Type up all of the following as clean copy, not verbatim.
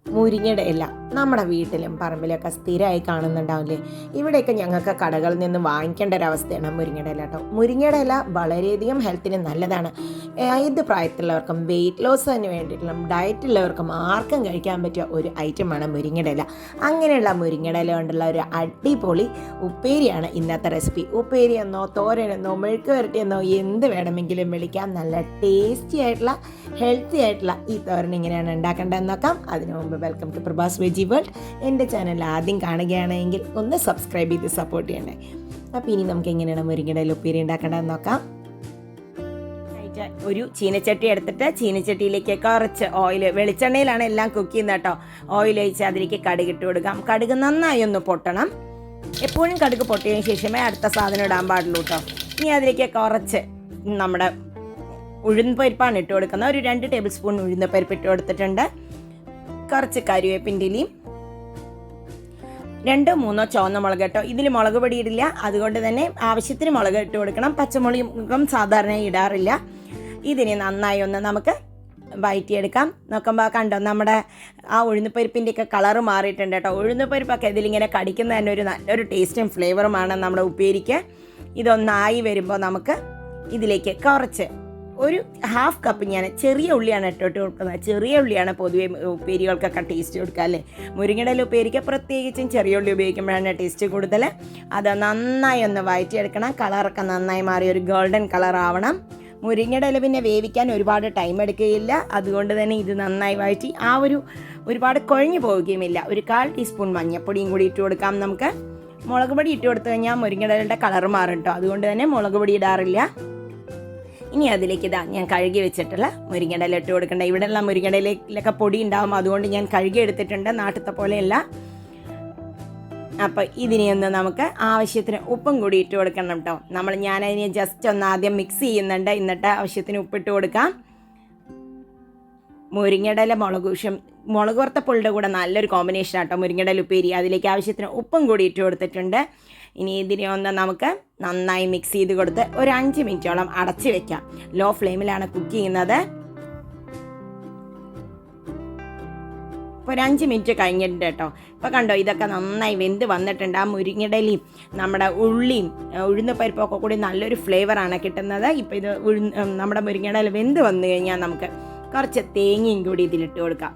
മുരിങ്ങയുടെ ഇല നമ്മുടെ വീട്ടിലും പറമ്പിലൊക്കെ സ്ഥിരമായി കാണുന്നുണ്ടാവില്ലേ. ഇവിടെയൊക്കെ ഞങ്ങൾക്ക് കടകളിൽ നിന്ന് വാങ്ങിക്കേണ്ട ഒരവസ്ഥയാണ് മുരിങ്ങയുടെ ഇല കേട്ടോ. മുരിങ്ങയുടെ ഇല വളരെയധികം ഹെൽത്തിന് നല്ലതാണ്. ഏത് പ്രായത്തിലുള്ളവർക്കും വെയിറ്റ് ലോസിന് വേണ്ടിയിട്ടുള്ള ഡയറ്റുള്ളവർക്കും ആർക്കും കഴിക്കാൻ പറ്റിയ ഒരു ഐറ്റമാണ് മുരിങ്ങയുടെ ഇല. അങ്ങനെയുള്ള മുരിങ്ങയുടെ ഇല കൊണ്ടുള്ള ഒരു അടിപൊളി ഉപ്പേരിയാണ് ഇന്നത്തെ റെസിപ്പി. ഉപ്പേരി എന്നോ തോരനെന്നോ മെഴുക്ക് വരട്ടിയെന്നോ എന്ത് വേണമെങ്കിലും വിളിക്കാം. നല്ല ടേസ്റ്റി ആയിട്ടുള്ള ഹെൽത്തി ആയിട്ടുള്ള ഈ തോരൻ എങ്ങനെയാണ് ഉണ്ടാക്കേണ്ടതെന്ന് നോക്കാം. അതിനു മുമ്പ് welcome to Prabha's veggie world. എൻ്റെ ചാനൽ ആദ്യം കാണുകയാണെങ്കിൽ ഒന്ന് സബ്സ്ക്രൈബ് ചെയ്ത് സപ്പോർട്ട് ചെയ്യണേ. അപ്പോൾ ഇനി നമുക്ക് എങ്ങനെയാണ് മുരിങ്ങയുടെ ഉപ്പേരി ഉണ്ടാക്കേണ്ടതെന്ന് നോക്കാം. ഒരു ചീനച്ചട്ടി എടുത്തിട്ട് ചീനച്ചട്ടിയിലേക്ക് കുറച്ച് ഓയിൽ, വെളിച്ചെണ്ണയിലാണ് എല്ലാം കുക്ക് ചെയ്യുന്നത് കേട്ടോ. ഓയിൽ ഒഴിച്ച് അതിലേക്ക് കടുക് ഇട്ട് കൊടുക്കാം. കടുക് നന്നായി ഒന്ന് പൊട്ടണം. എപ്പോഴും കടുക് പൊട്ടിയതിന് ശേഷമേ അടുത്ത സാധനം ഇടാൻ പാടുള്ളൂ കേട്ടോ. ഇനി അതിലേക്ക് കുറച്ച് നമ്മുടെ ഉഴുന്ന് പരിപ്പാണ് ഇട്ട് കൊടുക്കുന്നത്. ഒരു 2 ടേബിൾ സ്പൂൺ ഉഴുന്ന് പരിപ്പ് ഇട്ട് കൊടുത്തിട്ടുണ്ട്. കുറച്ച് കറിവേപ്പിൻ്റെ ഇലയും 2-3 ചുവന്ന മുളക് കേട്ടോ. ഇതിൽ മുളക് പൊടി ഇടില്ല, അതുകൊണ്ട് തന്നെ ആവശ്യത്തിന് മുളക് ഇട്ട് കൊടുക്കണം. പച്ചമുളകും സാധാരണ ഇടാറില്ല. ഇതിനെ നന്നായി ഒന്ന് നമുക്ക് വഴറ്റിയെടുക്കാം. നോക്കുമ്പോൾ കണ്ടോ നമ്മുടെ ആ ഉഴുന്നുപരിപ്പിൻ്റെയൊക്കെ കളറ് മാറിയിട്ടുണ്ട് കേട്ടോ. ഉഴുന്നുപരിപ്പൊക്കെ ഇതിലിങ്ങനെ കടിക്കുന്ന തന്നെ ഒരു നല്ലൊരു ടേസ്റ്റും ഫ്ലേവറുമാണ് നമ്മുടെ ഉപ്പേരിക്ക്. ഇതൊന്നായി വരുമ്പോൾ നമുക്ക് ഇതിലേക്ക് കുറച്ച് ഒരു 1/2 കപ്പ് ഞാൻ ചെറിയ ഉള്ളിയാണ് ഇട്ടിട്ട് കൊടുക്കുന്നത്. ചെറിയ ഉള്ളിയാണ് പൊതുവെ ഉപ്പേരികൾക്കൊക്കെ ടേസ്റ്റ് കൊടുക്കുക അല്ലേ. മുരിങ്ങയുടെ ഉപ്പേരിക്ക് പ്രത്യേകിച്ചും ചെറിയ ഉള്ളി ഉപയോഗിക്കുമ്പോഴാണ് ടേസ്റ്റ് കൂടുതൽ. അത് നന്നായി ഒന്ന് വഴറ്റിയെടുക്കണം. കളറൊക്കെ നന്നായി മാറി ഒരു ഗോൾഡൻ കളർ ആവണം. മുരിങ്ങയുടെ ഇല പിന്നെ വേവിക്കാൻ ഒരുപാട് ടൈം എടുക്കുകയില്ല. അതുകൊണ്ട് തന്നെ ഇത് നന്നായി വഴറ്റി ഒരുപാട് കുഴഞ്ഞു പോവുകയുമില്ല. ഒരു 1/4 ടീസ്പൂൺ മഞ്ഞൾപ്പൊടിയും കൂടി ഇട്ട് കൊടുക്കാം. നമുക്ക് മുളക് പൊടി ഇട്ട് കൊടുത്തു കഴിഞ്ഞാൽ മുരിങ്ങയുടെ ഇലയുടെ കളർ മാറും കേട്ടോ. അതുകൊണ്ട് തന്നെ മുളക് പൊടി ഇടാറില്ല. ഇനി അതിലേക്ക് ഞാൻ കഴുകി വെച്ചിട്ടുള്ള മുരിങ്ങയുടെ ഇല ഇട്ട് കൊടുക്കേണ്ട. ഇവിടെയുള്ള മുരിങ്ങയുടെ ഇലയിലൊക്കെ പൊടി ഉണ്ടാകും, അതുകൊണ്ട് ഞാൻ കഴുകി എടുത്തിട്ടുണ്ട്, നാട്ടിലത്തെ പോലെയല്ല. അപ്പോൾ ഇതിനെയൊന്ന് നമുക്ക് ആവശ്യത്തിന് ഉപ്പും കൂടി ഇട്ട് കൊടുക്കണം കേട്ടോ. ഞാനതിനെ ജസ്റ്റ് ഒന്ന് ആദ്യം മിക്സ് ചെയ്യുന്നുണ്ട്. എന്നിട്ട് ആവശ്യത്തിന് ഉപ്പിട്ട് കൊടുക്കാം. മുരിങ്ങയുടെ ഇല മുളക് വറുത്ത പുളിയുടെ കൂടെ നല്ലൊരു കോമ്പിനേഷൻ ആട്ടോ മുരിങ്ങയുടെ ഇല ഉപ്പേരി. അതിലേക്ക് ആവശ്യത്തിന് ഉപ്പും കൂടി ഇട്ട് കൊടുത്തിട്ടുണ്ട്. ഇനി ഇതിനെ ഒന്ന് നമുക്ക് നന്നായി മിക്സ് ചെയ്ത് കൊടുത്ത് ഒരു 5 മിനിറ്റോളം അടച്ച് വെക്കാം. ലോ ഫ്ലെയിമിലാണ് കുക്ക് ചെയ്യുന്നത്. ഇപ്പോൾ ഒരു 5 മിനിറ്റ് കഴിഞ്ഞിട്ടുണ്ട് കേട്ടോ. ഇപ്പോൾ കണ്ടോ ഇതൊക്കെ നന്നായി വെന്ത് വന്നിട്ടുണ്ട്. ആ മുരിങ്ങയുടെ ഇലയും നമ്മുടെ ഉള്ളിയും ഉഴുന്ന് പരിപ്പൊക്കെ കൂടി നല്ലൊരു ഫ്ലേവറാണ് കിട്ടുന്നത്. ഇപ്പോൾ ഇത് നമ്മുടെ മുരിങ്ങയുടെ ഇല വെന്ത് വന്നു കഴിഞ്ഞാൽ നമുക്ക് കുറച്ച് തേങ്ങയും കൂടി ഇതിലിട്ട് കൊടുക്കാം.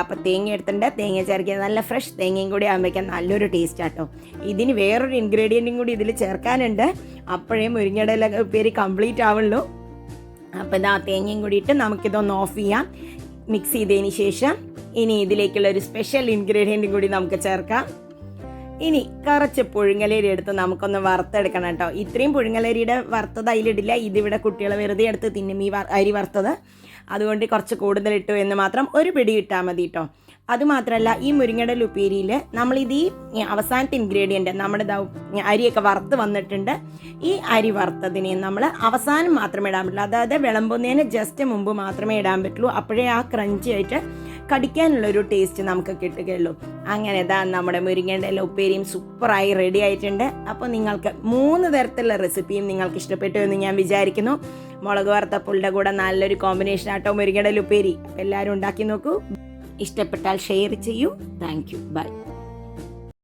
അപ്പോൾ തേങ്ങ എടുത്തിട്ടുണ്ട്. തേങ്ങ ചേർക്കുക, നല്ല ഫ്രഷ് തേങ്ങയും കൂടി ആകുമ്പോഴേക്കും നല്ലൊരു ടേസ്റ്റ് ആട്ടോ. ഇതിന് വേറൊരു ഇൻഗ്രീഡിയൻറ്റും കൂടി ഇതിൽ ചേർക്കാനുണ്ട്. അപ്പോഴേ മുരിങ്ങയുടെ ഇല ഉപ്പേരി കംപ്ലീറ്റ് ആവുള്ളൂ. അപ്പോൾ ഇതാ തേങ്ങയും കൂടി ഇട്ട് നമുക്കിതൊന്ന് ഓഫ് ചെയ്യാം. മിക്സ് ചെയ്തതിന് ശേഷം ഇനി ഇതിലേക്കുള്ള ഒരു സ്പെഷ്യൽ ഇൻഗ്രീഡിയൻറ്റും കൂടി നമുക്ക് ചേർക്കാം. ഇനി കുറച്ച് പുഴുങ്ങലരി എടുത്ത് നമുക്കൊന്ന് വറുത്തെടുക്കണം കേട്ടോ. ഇത്രയും പുഴുങ്ങലരിയുടെ വറുത്തത് അതിലിടില്ല. ഇതിവിടെ കുട്ടികൾ വെറുതെ എടുത്ത് തിന്നും ഈ അരി വറുത്തത്. അതുകൊണ്ട് കുറച്ച് കൂടുതൽ ഇട്ടു എന്ന് മാത്രം. ഒരു പിടി ഇട്ടാൽ മതി കേട്ടോ. അതുമാത്രമല്ല ഈ മുരിങ്ങയുടെ ഉപ്പേരിയിൽ നമ്മളിത് ഈ അവസാനത്തെ ഇൻഗ്രീഡിയൻറ്റ് നമ്മുടെ അരിയൊക്കെ വറുത്ത് വന്നിട്ടുണ്ട്. ഈ അരി വറുത്തതിനെ നമ്മൾ അവസാനം മാത്രമേ ഇടാൻ പറ്റുള്ളൂ. അതായത് വിളമ്പുന്നതിന് ജസ്റ്റ് മുമ്പ് മാത്രമേ ഇടാൻ പറ്റുള്ളൂ. അപ്പോഴേ ആ ക്രഞ്ചി ആയിട്ട് കടിക്കാനുള്ളൊരു ടേസ്റ്റ് നമുക്ക് കിട്ടുകയുള്ളൂ. അങ്ങനെ നമ്മുടെ മുരിങ്ങയുടെ ഉപ്പേരിയും സൂപ്പറായി റെഡി ആയിട്ടുണ്ട്. അപ്പോൾ നിങ്ങൾക്ക് 3 തരത്തിലുള്ള റെസിപ്പിയും നിങ്ങൾക്ക് ഇഷ്ടപ്പെട്ടു എന്ന് ഞാൻ വിചാരിക്കുന്നു. മുളക് വറുത്ത പുളിയുടെ കൂടെ നല്ലൊരു കോമ്പിനേഷൻ ആട്ടോ മുരിങ്ങയുടെ ഉപ്പേരി. എല്ലാവരും ഉണ്ടാക്കി നോക്കൂ. ഇഷ്ടപ്പെട്ടാൽ ഷെയർ ചെയ്യൂ. Thank you. ബൈ.